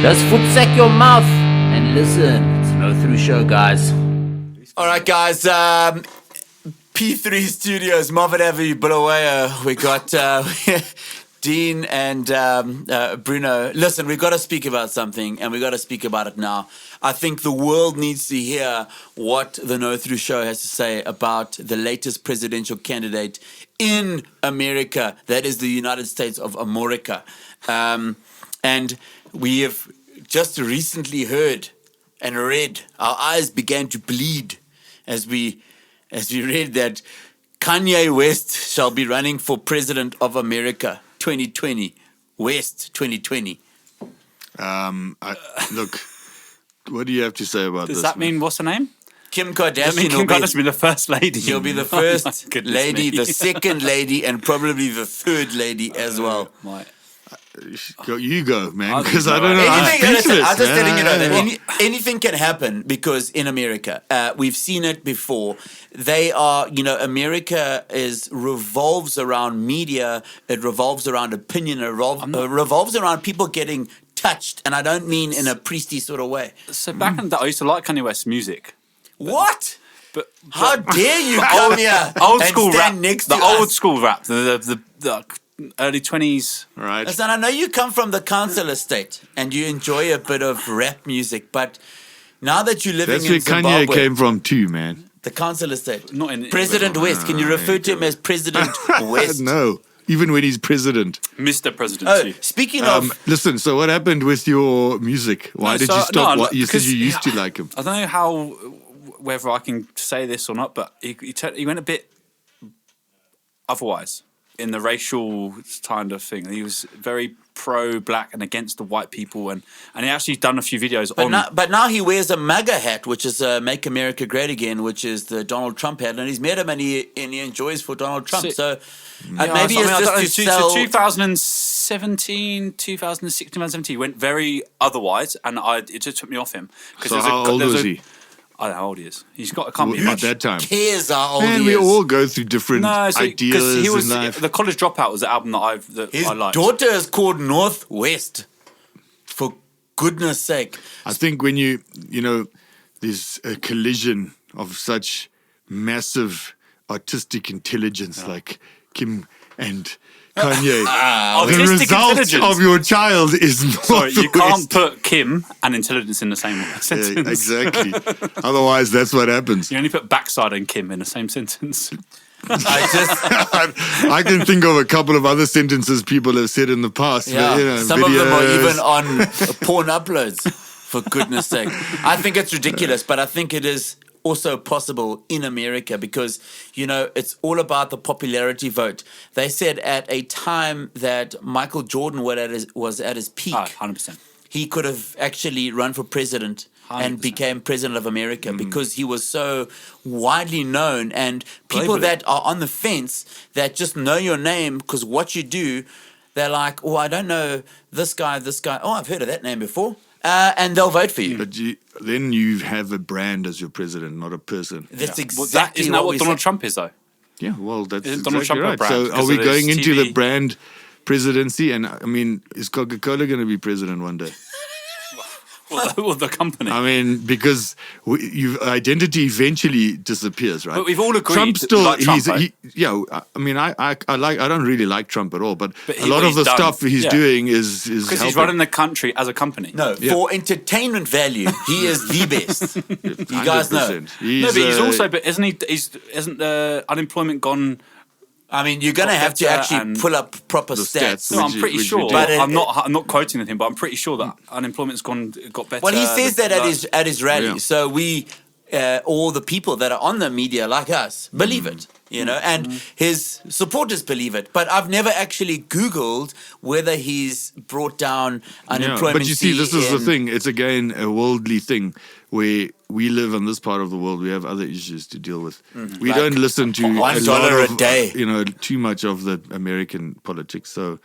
Just footsack your mouth and listen. It's No Through Show, guys. All right, guys. P3 Studios, Marvin Avenue, Bulawayo. We got Dean and Bruno. Listen, we've got to speak about something, and we've got to speak about it now. I think the world needs to hear what the No Through Show has to say about the latest presidential candidate in America. That is the United States of America. And we have just recently heard and read, our eyes began to bleed as we read that Kanye West shall be running for president of America 2020. West 2020. Look, what do you have to say about this? Does that mean, what's her name? Kim Kardashian. I mean, Kim Kardashian will be the first lady. She'll be the first lady, the second lady, and probably the third lady as well. You go, man, because I don't know. I'm just letting you know that anything can happen because in America, we've seen it before. They are, America revolves around media. It revolves around opinion. It revolves around people getting touched, and I don't mean in a priesty sort of way. So back in the day, I used to like Kanye West's music. What? But how dare you come here? Old school rap. Next the to old us. school rap. The early 20s. Right. Listen, I know you come from the council estate and you enjoy a bit of rap music, but now that you're living That's in where Zimbabwe, Kanye came from too, man. the council estate, Not in President West. Can you refer to him as President West? No, even when he's president. Mr. President. Oh, speaking of, Listen, so what happened with your music? Why did you stop? You said because you used to like him. I don't know whether I can say this or not, but he went a bit otherwise in the racial kind of thing. He was very pro-black and against the white people, and he actually done a few videos but now he wears a MAGA hat, which is Make America Great Again, which is the Donald Trump hat, and he's met him and he enjoys for Donald Trump. Maybe it's just to sell. 2017, 2016, 2017, he went very otherwise, and it just took me off him. So how old was he? I don't know how old he is. He's can't be At much. that time. Cares how old Man, he we is. all go through different ideas he was in life. the College Dropout was the album that His I liked. daughter is called Northwest. For goodness sake. I think when there's a collision of such massive artistic intelligence like Kim and Kanye, the result of your child is Northwest. Sorry, you can't put Kim and intelligence in the same sentence. Yeah, exactly. Otherwise, that's what happens. You only put backside and Kim in the same sentence. I can think of a couple of other sentences people have said in the past. Yeah, but, some of them are even on porn uploads, for goodness sake. I think it's ridiculous, but I think it is also possible in America because, it's all about the popularity vote. They said at a time that Michael Jordan was at his peak, 100%. he could have actually run for president 100%. and became president of America because he was so widely known, and people Globally. that are on the fence that just know your name because what you do, they're like, oh, I don't know this guy. Oh, I've heard of that name before. And they'll vote for you. But then you have a brand as your president, not a person. That's Isn't that what Donald Trump is, though? Yeah, well, that's Isn't Donald exactly Trump a right. brand So are because we of going his into TV? the brand presidency? And I mean, is Coca-Cola going to be president one day? Or the company. I mean, because identity eventually disappears, right? But we've all agreed. Trump still, like Trump, right? I mean, I don't really like Trump at all, but a lot what of he's the done, stuff he's doing is because he's helping. running the country as a company. No, for entertainment value, he is the best. You guys know. 100%. No, but he's also. But isn't the unemployment gone? I mean, you're going to have to actually pull up proper stats. stats. No, I'm pretty which sure. we do. But I'm not quoting anything, but I'm pretty sure that unemployment's got better. Well, he says that at his rally. Yeah. So we, all the people that are on the media like us, believe it, and his supporters believe it. But I've never actually Googled whether he's brought down unemployment. But you see, this is the thing. It's again a worldly thing where we live in this part of the world. We have other issues to deal with. We Like don't listen to $1 a day. too much of the American politics. So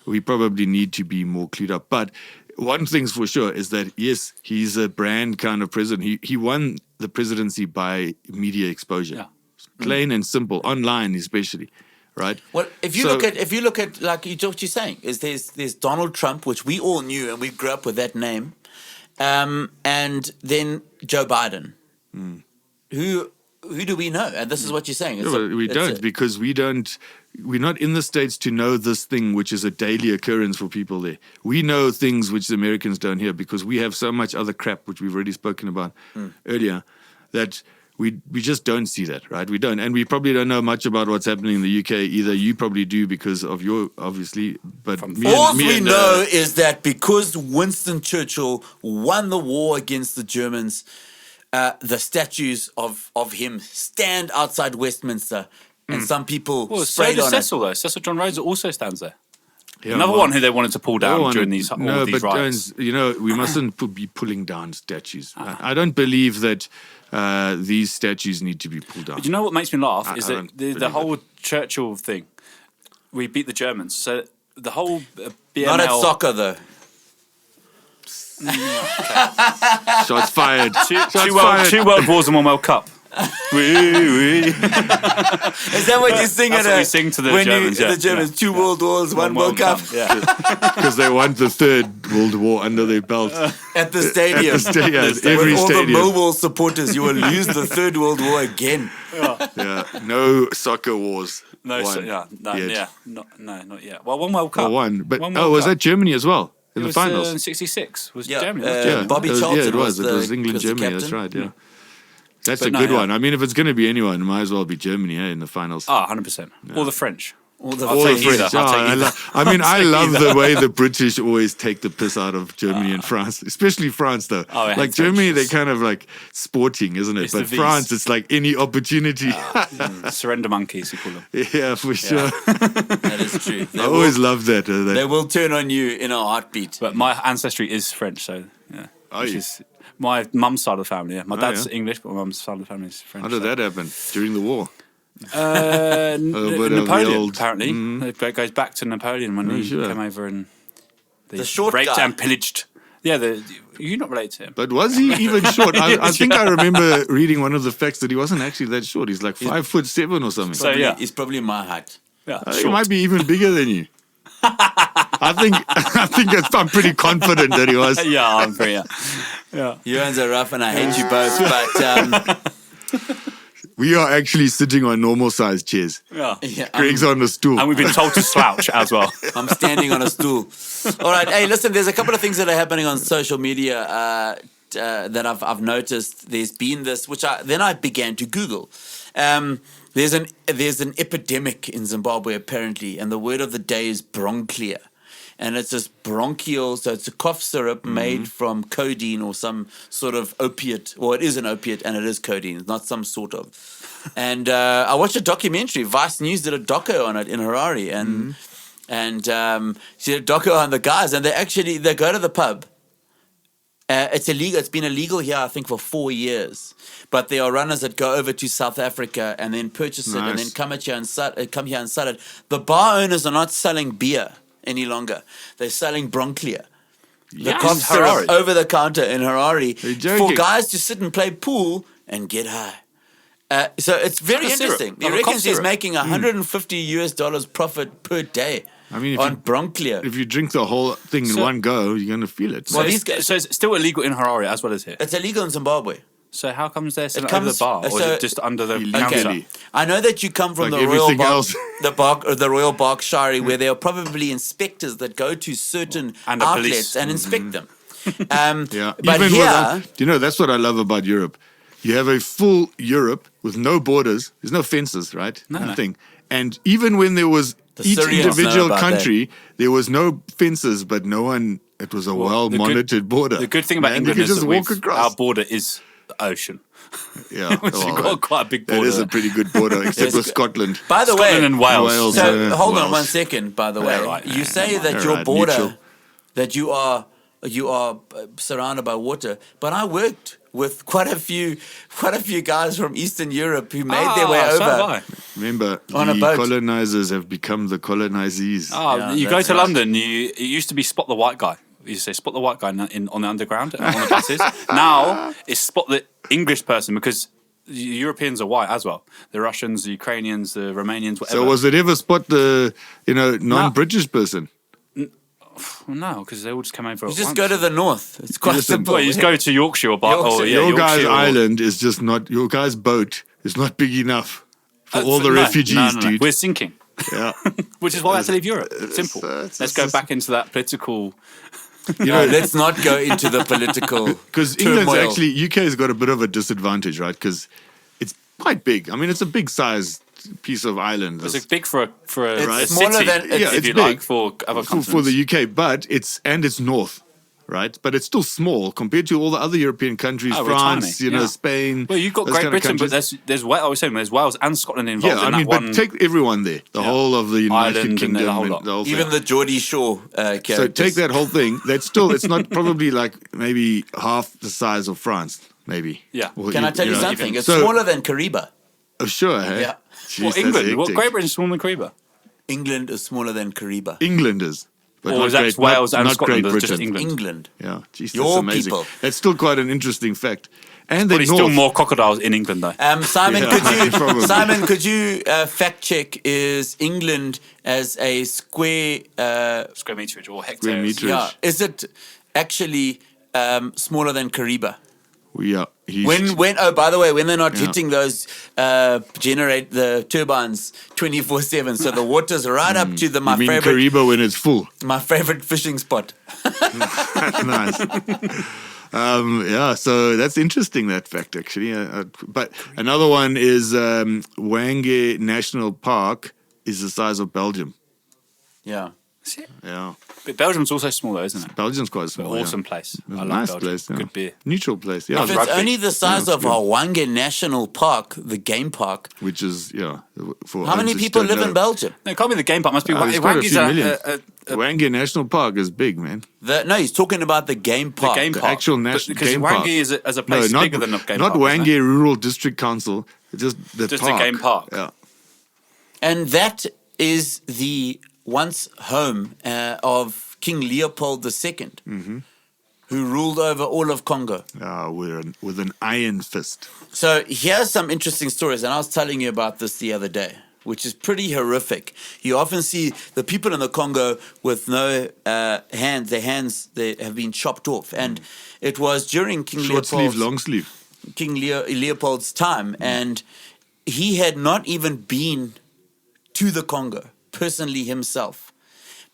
we probably need to be more clued up. But one thing's for sure is that, yes, he's a brand kind of president. He won the presidency by media exposure. Yeah. Plain and simple, online especially. right? Well, if you So- look at like what you're saying is there's Donald Trump, which we all knew and we grew up with that name, and then Joe Biden. Who do we know? And this is what you're saying. Yeah, but we don't because we're not in the States to know this thing which is a daily occurrence for people there. We know things which the Americans don't hear because we have so much other crap which we've already spoken about earlier that we just don't see that, right? We don't. And we probably don't know much about what's happening in the UK either. You probably do because of your, obviously, but All we know is that because Winston Churchill won the war against the Germans, the statues of him stand outside Westminster, and some people Well, so sprayed does on Cecil, though. Cecil John Rhodes also stands there. Yeah, Another well, one who they wanted to pull down during these riots. Jones, we mustn't be pulling down statues. I don't believe that these statues need to be pulled down. But you know what makes me laugh is I that don't the believe whole Churchill thing. We beat the Germans, so the whole BML. Not at soccer though. Shots fired. Two World Wars and one World Cup. Is that what you sing? That's what we sing to the Germans. The Germans, 2 World Wars, 1 World Cup. Yeah. Because they want the third World War under their belt. At the stadium. Every With all stadium. the Millwall supporters, you will lose the Third World War again. Yeah, no soccer wars. No, Won not yet. Well, one World Cup. Oh, one. But One World was Cup. that Germany as well in It the was, finals? in '66 was Yeah, Germany. wasn't it? Bobby It was- Charlton it was. was It was the- England, was the Germany. That's captain. right. Yeah. That's But a no, good yeah. one. I mean, if it's going to be anyone, it might as well be Germany in the finals. 100%. Or the French. All the I'll All the take either. French. I'll Oh, take either. I mean, I love the way the British always take the piss out of Germany and France, especially France, though. Oh, I hate like Germany, French. they're kind of like sporting, isn't it? It's the But V's. France, it's like any opportunity. Surrender monkeys, you call them. Yeah, for sure. That is true. I always love that. They will turn on you in a heartbeat. But my ancestry is French, so yeah. Oh, Which you- is my mum's side of the family. Yeah, my dad's yeah. English, but my mum's side of the family is French. How did that happen during the war? Bit of Napoleon, the old- apparently. It goes back to Napoleon when he sure. came over and they The short raped guy. and pillaged. Yeah, you're not related to him. But was he even short? I think I remember reading one of the facts that he wasn't actually that short. He's like 5'7" or something. So, yeah. He's probably my height. Yeah, He short. might be even bigger than you. I'm pretty confident that he was. Yeah, I'm pretty. Yeah. You guys are rough and I hate you both, but We are actually sitting on normal sized chairs. Yeah. yeah, Greg's on the stool. And we've been told to slouch as well. I'm standing on a stool. All right. Hey, listen, there's a couple of things that are happening on social media that I've noticed. There's been this, which I began to Google. There's an epidemic in Zimbabwe apparently, and the word of the day is bronchlia. And it's this bronchial, so it's a cough syrup made from codeine or some sort of opiate, or it is an opiate and it is codeine, it's not some sort of. And I watched a documentary. Vice News did a doco on it in Harare, and she did a doco on the guys, and they go to the pub. It's illegal. It's been illegal here, I think, for 4 years. But there are runners that go over to South Africa and then purchase it and then come here and sell it. The bar owners are not selling beer any longer. They're selling bronchlia. The cough syrup over the counter in Harare for guys to sit and play pool and get high. So it's very interesting. He reckons he's making $150 profit per day. I mean, on bronchlia. If you drink the whole thing in one go, you're going to feel it. So it's still illegal in Harare as well as here? It's illegal in Zimbabwe. So how comes they're selling over the bar, or is it just under the counter? Illegally. I know that you come from Like the Royal everything else. the Royal Berkshire, where there are probably inspectors that go to certain And the outlets police. and inspect them. Yeah, But even here, do you know that's what I love about Europe? You have a full Europe with no borders. There's no fences, right? Nothing. And even when there was each Syrians know individual about country, there was no fences, but no one. It was a well-monitored border. The good thing about Man, England you could is just that walk across. our border is the ocean. Yeah, We've got quite a big border. That is a there. pretty good border, except with Scotland. by the Scotland way, and Wales. Wales. so hold on Wales. 1 second. By the way, right. you say that All your right, border, neutral. that you are surrounded by water, but I worked with quite a few guys from Eastern Europe who made their way so have over. I. Remember, On a the boat. colonizers have become the colonizees. Yeah, You go that's to right. London, it used to be spot the white guy. You used to say spot the white guy on the underground, on the buses. Now it's spot the English person, because Europeans are white as well. The Russians, the Ukrainians, the Romanians, whatever. So was it ever spot the non-British person? Well, no, because they all just come over. You at just once. go to the north. It's quite Listen, simple. Well, you just go to Yorkshire or Yorkshire. Your guys' Yorkshire or- island is just not. Your guys' boat is not big enough for all the No, refugees, no. dude. We're sinking, Yeah. which is why I had to leave Europe. Simple. it's Let's go just- back into that political. No, let's not go into the political Because England's turmoil. actually UK's got a bit of a disadvantage, right? Because it's quite big. I mean, it's a big size piece of island. It's big for a It's city, smaller than- Yeah, if it's you big. like, for other continents. for the UK, but it's north, right? But it's still small compared to all the other European countries, Oh, we're France, tiny, yeah. Spain. Well, you've got those Great kind of Britain, but countries. there's I was saying there's Wales and Scotland involved Yeah, I in mean, that one. but take everyone there, the whole of the United Ireland and Kingdom, the whole lot. thing. Even the Geordie Shore characters. So take that whole thing. That's still, it's not probably like maybe half the size of France, maybe. Yeah. Or Can I tell you know. something? It's So- smaller than Kariba. Oh, sure, hey? Yeah. Jeez, Well, that's England. What hectic. Great Britain's smaller than Kariba? England is smaller than Kariba. Englanders. But Or not is that Great- Wales not- and not Scotland? Great Or just Britain. England? England. Yeah, jeez, Your that's amazing. people. That's still quite an interesting fact. And But then still north. more crocodiles in England, though. Simon, Yeah, probably. could you fact check? Is England as a square? Square meterage or Square hectares. meter. Yeah, is it actually smaller than Kariba? Yeah. When oh, by the way, when they're not Yeah. hitting those generate the turbines 24/7, so the water's right up to you mean Kariba when it's full. my favorite fishing spot. Nice. Yeah, so that's interesting, that fact, actually. But another one is Wange National Park is the size of Belgium. Yeah. Yeah. But Belgium's also small, though, isn't it? Belgium's quite small. Awesome yeah. place. I love Nice Belgium. place. Yeah. Good beer. Neutral place. Yeah. If it's rugby. only the size Yeah, of it's good. Hawange National Park, the game park, Which is, yeah. For how many those who people don't live know. in Belgium? No, it can't be the game park. Must be It's quite a Wangi's few million. a Wange National Park is big, man. No, he's talking about the game park. game park. actual But- national because game Wangi park. is as a place not, bigger than a game not park. isn't Wange it? Rural District Council, just the Just a park. game park. Yeah. And that is the once home of King Leopold II, who ruled over all of Congo. With an iron fist. So here's some interesting stories, and I was telling you about this the other day, which is pretty horrific. You often see the people in the Congo with no hands. Their hands they have been chopped off, and it was during King Short sleeve, Leopold's long sleeve. Leopold's time, and he had not even been to the Congo personally himself.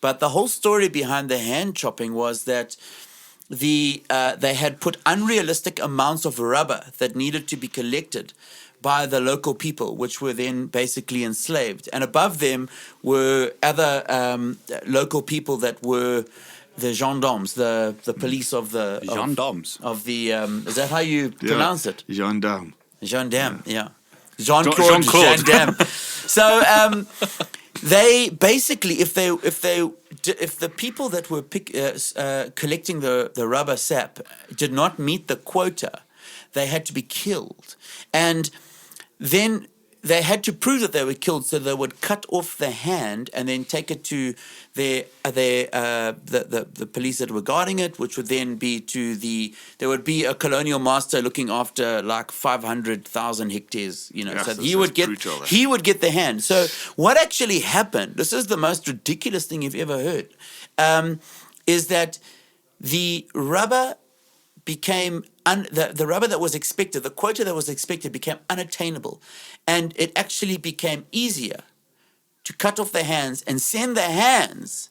But the whole story behind the hand chopping was that they had put unrealistic amounts of rubber that needed to be collected by the local people, which were then basically enslaved. And above them were other local people that were the gendarmes, the police of the Gendarmes. of the is that how you pronounce it? Gendarme. Gendarme, yeah. Jean-Claude Jean-Claude. Gendarme. So they basically, if the people that were collecting the rubber sap did not meet the quota, they had to be killed, and then they had to prove that they were killed. So they would cut off the hand and then take it to the police that were guarding it, which would then be there would be a colonial master looking after like 500,000 hectares, Yeah, so so he it's would get brutal, eh? he would get the hand. So what actually happened? This is the most ridiculous thing you've ever heard. Is that the rubber became the rubber that was expected, the quota that was expected became unattainable, and it actually became easier to cut off the hands and send the hands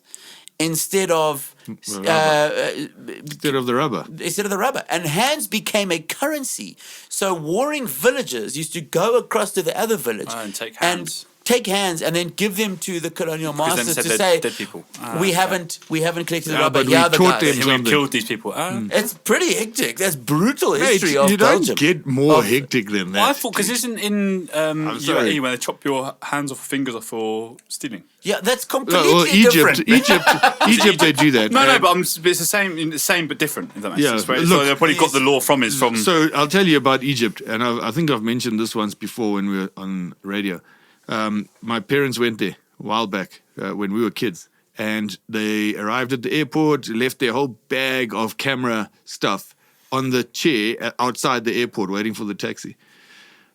instead of Instead of the rubber. and hands became a currency. So warring villages used to go across to the other village And take hands. and then give them to the colonial Because then masters said to they're say dead people. we haven't collected the Yeah, rubber. but we Yeah, the taught guys. them And we killed these people. It's pretty hectic. That's brutal Mate, history of you Belgium. don't get more Of- hectic than that. Well, I thought because isn't in sorry. UAE when they chop your hands off, fingers off for stealing. Yeah, that's No, completely well, different. Egypt, they do that. No, but it's the same but different. If that makes Yeah, sense. Right? look, so they probably got the law from. So I'll tell you about Egypt, and I think I've mentioned this once before when we were on radio. My parents went there a while back when we were kids, and they arrived at the airport, left their whole bag of camera stuff on the chair outside the airport waiting for the taxi.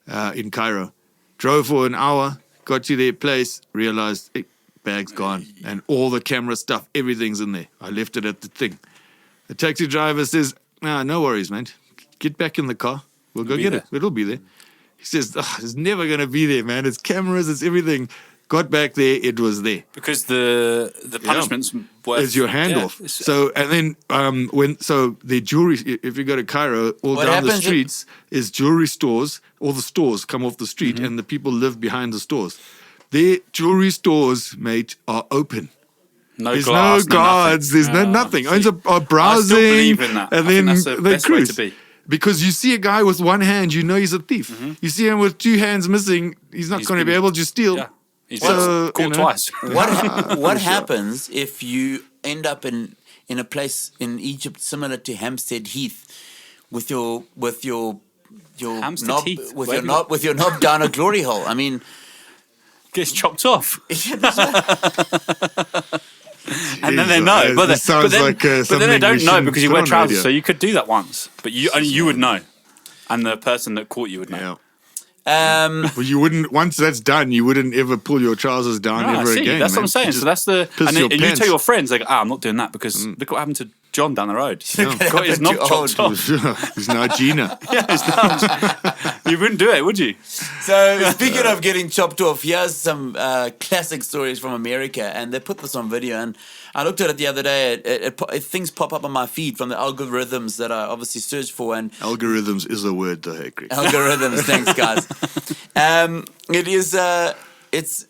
in Cairo. Drove for an hour, got to their place, realized, hey, bag's gone. And all the camera stuff, everything's in there. I left it at the thing. The taxi driver says, no worries, mate. Get back in the car. We'll go get it. It'll be there. He says, it's never going to be there, man. It's cameras, it's everything. Got back there, it was there. Because the punishments is your handoff. So and then the jewelry. If you go to Cairo, all down the streets is jewelry stores. All the stores come off the street, and the people live behind the stores. Their jewelry stores, mate, are open. There's no guards. There's no nothing. Owners are browsing. I still believe in that. And then that's the they best cruise. way to be. Because you see a guy with one hand, you know he's a thief. You see him with two hands missing, he's not going to be able to steal. Yeah. He's been caught twice. What happens if you end up in a place in Egypt similar to Hampstead Heath with your knob down a glory hole? I mean, gets chopped off. And then they know, but then they don't know because you wear trousers. So you could do that once, but you would know, and the person that caught you would know. Yeah. Well, you wouldn't. Once that's done, you wouldn't ever pull your trousers down ever again. That's what I'm saying. So that's and you tell your friends, like, I'm not doing that because look what happened to John down the road. Got his knob chopped off. He's now Gina. You wouldn't do it, would you? So speaking of getting chopped off, here's some classic stories from America, and they put this on video. And I looked at it the other day. Things pop up on my feed from the algorithms that I obviously search for. And algorithms is a word, though, hey, Greg. Algorithms, thanks, guys. It is. It's.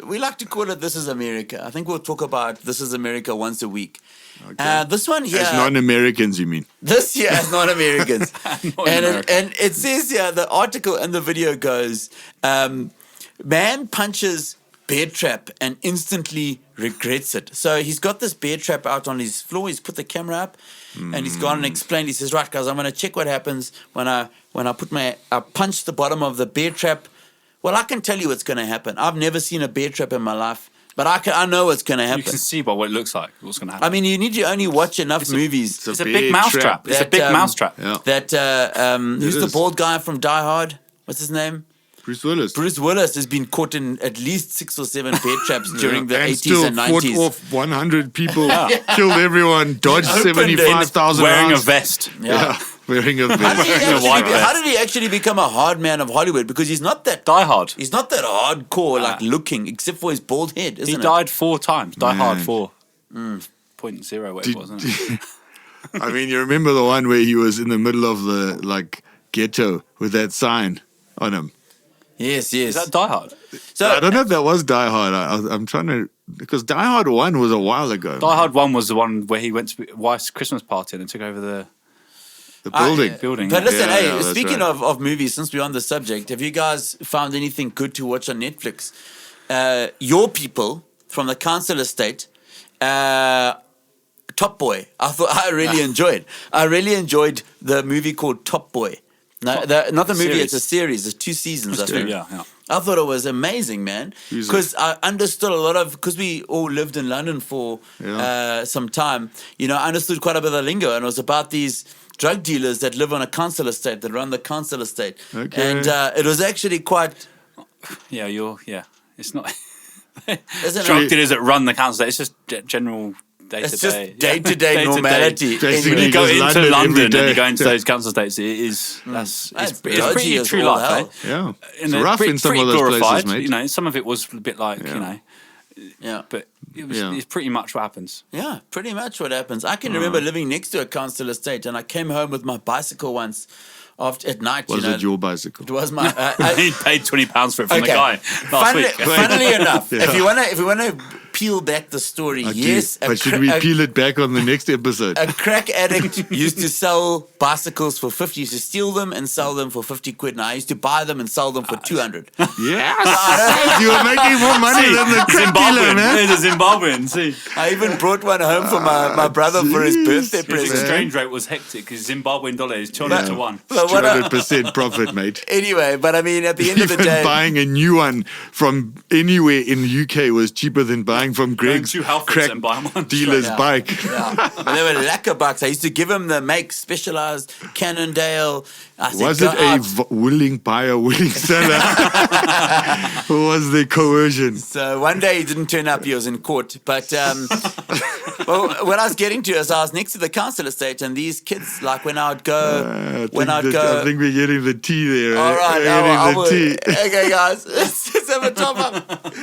We like to call it "This Is America." I think we'll talk about "This Is America" once a week. Okay. This one here, as non-Americans, you mean? This here, as non-Americans, and it says here, the article and the video goes, man punches bear trap and instantly regrets it. So he's got this bear trap out on his floor. He's put the camera up, and he's gone and explained. He says, "Right, guys, I'm going to check what happens when I punch the bottom of the bear trap. Well, I can tell you what's going to happen. I've never seen a bear trap in my life." But I know what's going to happen. You can see by what it looks like what's going to happen. I mean, you need to only watch enough movies. It's a big mousetrap. It's a big mousetrap. Yeah. Who's the bald guy from Die Hard? What's his name? Bruce Willis. Bruce Willis has been caught in at least 6 or 7 bear traps during the 80s and 90s. And still fought off 100 people, killed everyone, dodged 75,000 wearing rounds. a vest. Yeah. Wearing a vest. How did he actually become a hard man of Hollywood? Because he's not that Die Hard. He's not that hardcore looking, except for his bald head, isn't it? He died 4 times. Die Hard 4. 0.0, whatever it was, wasn't it? I mean, you remember the one where he was in the middle of the ghetto with that sign on him? Yes. Is that Die Hard? So I don't know if that was Die Hard. I'm trying to, because Die Hard 1 was a while ago. Die Hard 1 was the one where he went to wife's Christmas party and then took over the building. But listen, Yeah, speaking right. of movies, since we're on the subject, have you guys found anything good to watch on Netflix? Your People from the Council Estate, Top Boy. I really enjoyed. I really enjoyed the movie called Top Boy. No, not the movie. Series. It's a series. It's 2 seasons. I think. Yeah. I thought it was amazing, man. Because I understood a lot of, because we all lived in London for some time. You know, I understood quite a bit of the lingo, and it was about these drug dealers that live on a council estate, that run the council estate. Okay. And it was actually quite. It's not. Isn't Drug it? dealers that run the council. It's just general day It's to just day. day-to-day normality. Basically, When you go Because into London every London and day. you go into those council estates, it's That's pretty dodgy as true all life. hell. Yeah. And It's they're rough in some of those glorified. places, mate. You know, some of it was a bit like Yeah. but it's pretty much what happens. Yeah, pretty much what happens. I can remember living next to a council estate, and I came home with my bicycle once at night. Was it your bicycle? It was my. He paid £20 for it from the guy last week. Funnily enough, if you wanna peel back the story, yes. But should we peel it back on the next episode? A crack addict used to sell bicycles for 50. He used to steal them and sell them for 50 quid. And I used to buy them and sell them for 200. Yes! You were making more money than the crack dealer, man. There's a Zimbabwean. See, I even brought one home for my brother for his birthday his present. exchange rate was hectic because Zimbabwean dollar is 200 to 1. But what I- 200% profit, mate. anyway, but I mean, at the end of the Even day, buying a new one from anywhere in the UK was cheaper than buying buying from Greg's to Halfords crack and buy one. dealer's bike. Yeah, but they were lacquer bikes. I used to give him the make specialized Cannondale. I said, Was "Go it a out." willing buyer, willing seller? Or was there coercion? So one day he didn't turn up. He was in court. But well, what I was getting to is I was next to the council estate, and these kids, like when I would go, I think we're getting the tea there. all right, We're getting the tea. okay, guys, let's have a top up.